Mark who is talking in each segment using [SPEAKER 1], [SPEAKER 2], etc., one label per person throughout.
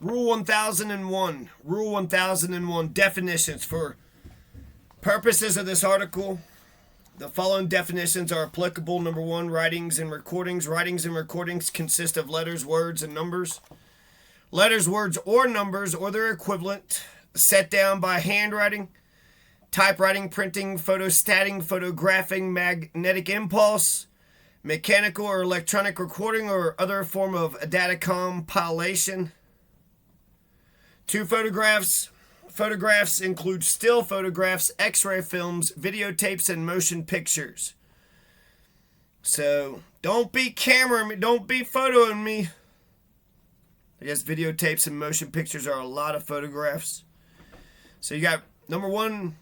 [SPEAKER 1] Rule 1001. Rule 1001. Definitions. For purposes of this article, the following definitions are applicable. Number one, writings and recordings. Writings and recordings consist of letters, words, and numbers. Letters, words, or numbers, or their equivalent, set down by handwriting, typewriting, printing, photostating, photographing, magnetic impulse, mechanical or electronic recording, or other form of data compilation. Two, photographs. Photographs include still photographs, x-ray films, videotapes, and motion pictures. So, don't be cameraing me, don't be photoing me. I guess videotapes and motion pictures are a lot of photographs. So you got number one,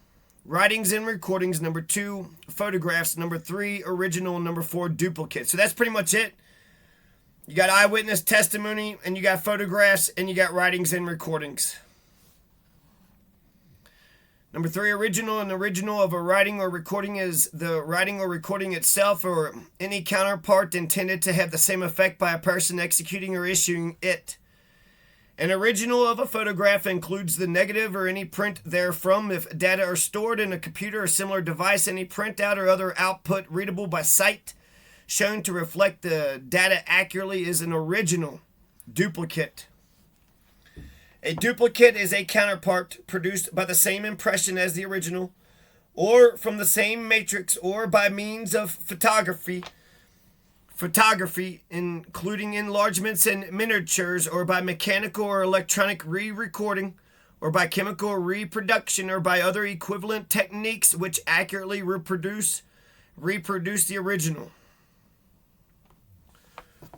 [SPEAKER 1] writings and recordings. Number two, photographs. Number three, original. Number four, duplicate. So that's pretty much it. You got eyewitness testimony, and you got photographs, and you got writings and recordings. Number three, original. An original of a writing or recording is the writing or recording itself or any counterpart intended to have the same effect by a person executing or issuing it. An original of a photograph includes the negative or any print therefrom. If data are stored in a computer or similar device, any printout or other output readable by sight shown to reflect the data accurately is an original. Duplicate. A duplicate is a counterpart produced by the same impression as the original, or from the same matrix, or by means of photography, including enlargements and miniatures, or by mechanical or electronic re-recording, or by chemical reproduction, or by other equivalent techniques which accurately reproduce the original.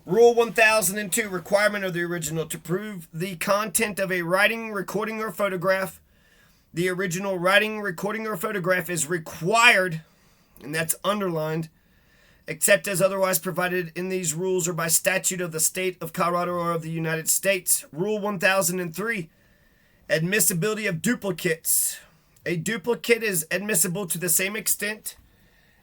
[SPEAKER 1] Rule 1002, requirement of the original. To prove the content of a writing, recording, or photograph, the original writing, recording, or photograph is required, and that's underlined, except as otherwise provided in these rules or by statute of the state of Colorado or of the United States. Rule 1003, admissibility of duplicates. A duplicate is admissible to the same extent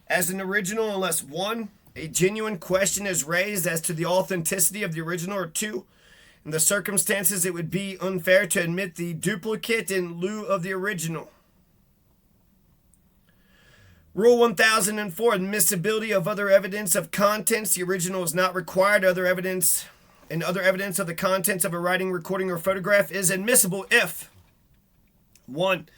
[SPEAKER 1] as an original unless 1, a genuine question is raised as to the authenticity of the original, or 2, in the circumstances it would be unfair to admit the duplicate in lieu of the original. Rule 1004, admissibility of other evidence of contents. The original is not required. Other evidence of the contents of a writing, recording, or photograph is admissible if 1.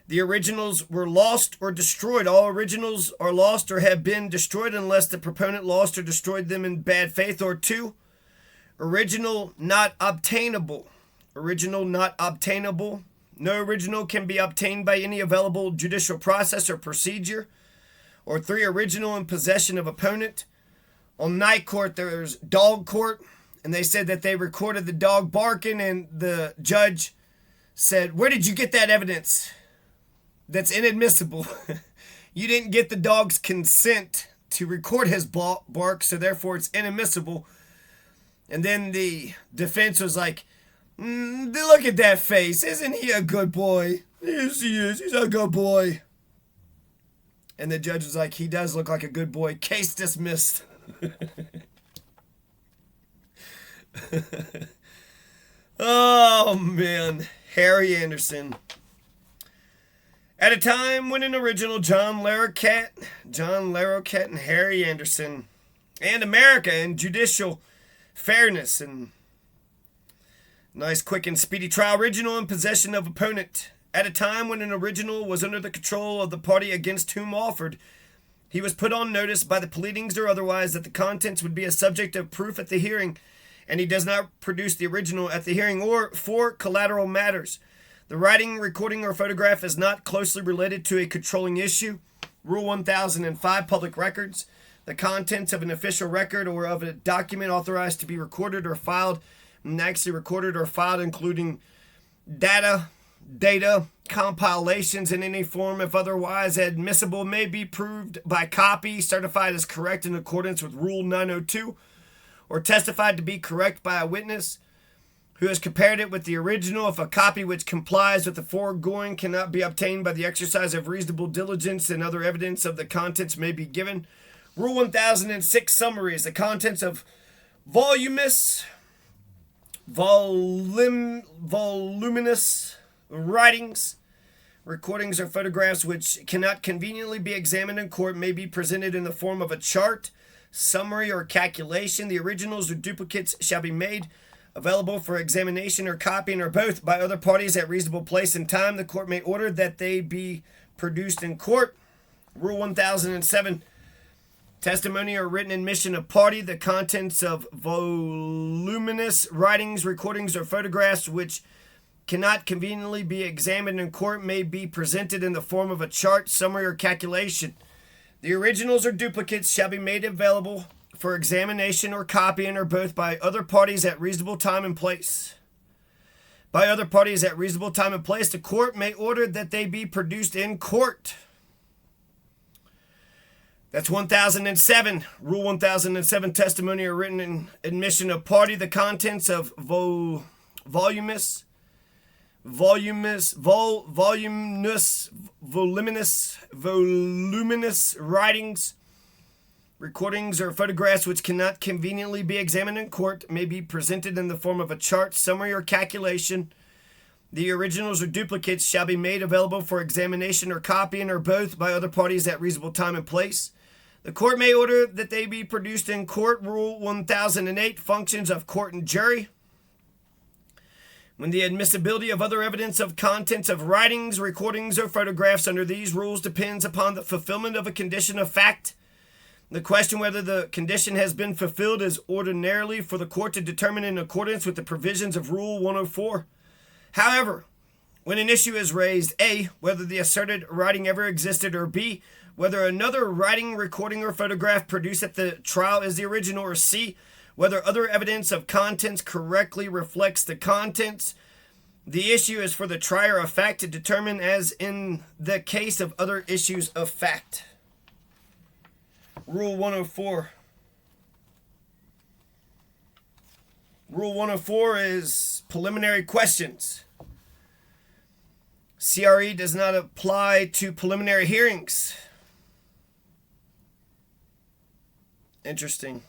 [SPEAKER 1] The originals were lost or destroyed. All originals are lost or have been destroyed unless the proponent lost or destroyed them in bad faith. Or 2, original not obtainable. Original not obtainable. No original can be obtained by any available judicial process or procedure. Or 3, original in possession of opponent. On night court, there's dog court, and they said that they recorded the dog barking, and the judge said, "Where did you get that evidence? That's inadmissible. You didn't get the dog's consent to record his bark, so therefore it's inadmissible." And then the defense was like, "Look at that face. Isn't he a good boy?" "Yes, he is. He's a good boy." And the judge was like, "He does look like a good boy. Case dismissed." Oh, man. Harry Anderson. At a time when an original John Larroquette and Harry Anderson, and America and judicial fairness and nice, quick, and speedy trial. Original in possession of opponent. At a time when an original was under the control of the party against whom offered, he was put on notice by the pleadings or otherwise that the contents would be a subject of proof at the hearing, and he does not produce the original at the hearing. Or 4, collateral matters. The writing, recording, or photograph is not closely related to a controlling issue. Rule 1005, public records. The contents of an official record or of a document authorized to be recorded or filed, and actually recorded or filed, including data, compilations in any form, if otherwise admissible, may be proved by copy, certified as correct in accordance with Rule 902, or testified to be correct by a witness who has compared it with the original. If a copy which complies with the foregoing cannot be obtained by the exercise of reasonable diligence, and other evidence of the contents may be given. Rule 1006, summaries. The contents of voluminous voluminous writings, recordings, or photographs which cannot conveniently be examined in court may be presented in the form of a chart, summary, or calculation. The originals or duplicates shall be made available for examination or copying or both by other parties at reasonable place and time. The court may order that they be produced in court. Rule 1007. Testimony or written admission of party. The contents of voluminous writings, recordings, or photographs which cannot conveniently be examined in court may be presented in the form of a chart, summary, or calculation. The originals or duplicates shall be made available for examination or copying or both by other parties at reasonable time and place. By other parties at reasonable time and place, the court may order that they be produced in court. That's 1007. Rule 1007, testimony or written admission of party. The contents of voluminous writings, recordings, or photographs which cannot conveniently be examined in court may be presented in the form of a chart, summary, or calculation. The originals or duplicates shall be made available for examination or copying or both by other parties at reasonable time and place. The court may order that they be produced in court. Rule 1008, functions of court and jury. When the admissibility of other evidence of contents of writings, recordings, or photographs under these rules depends upon the fulfillment of a condition of fact, the question whether the condition has been fulfilled is ordinarily for the court to determine in accordance with the provisions of Rule 104. However, when an issue is raised, A, whether the asserted writing ever existed, or B, whether another writing, recording, or photograph produced at the trial is the original, or C, whether other evidence of contents correctly reflects the contents, the issue is for the trier of fact to determine, as in the case of other issues of fact. Rule 104. Rule 104 is preliminary questions. CRE does not apply to preliminary hearings. Interesting.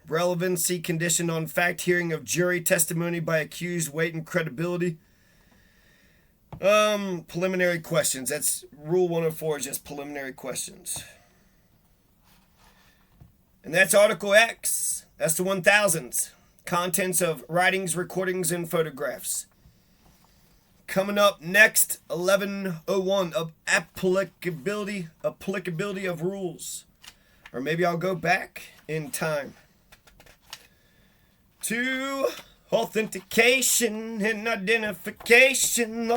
[SPEAKER 1] Relevancy conditioned on fact, hearing of jury testimony by accused, weight, and credibility. Preliminary questions. That's Rule 104 is just preliminary questions. And that's Article X. That's the 1000s. Contents of writings, recordings, and photographs. Coming up next, 1101 of applicability of rules. Or maybe I'll go back in time to authentication and identification.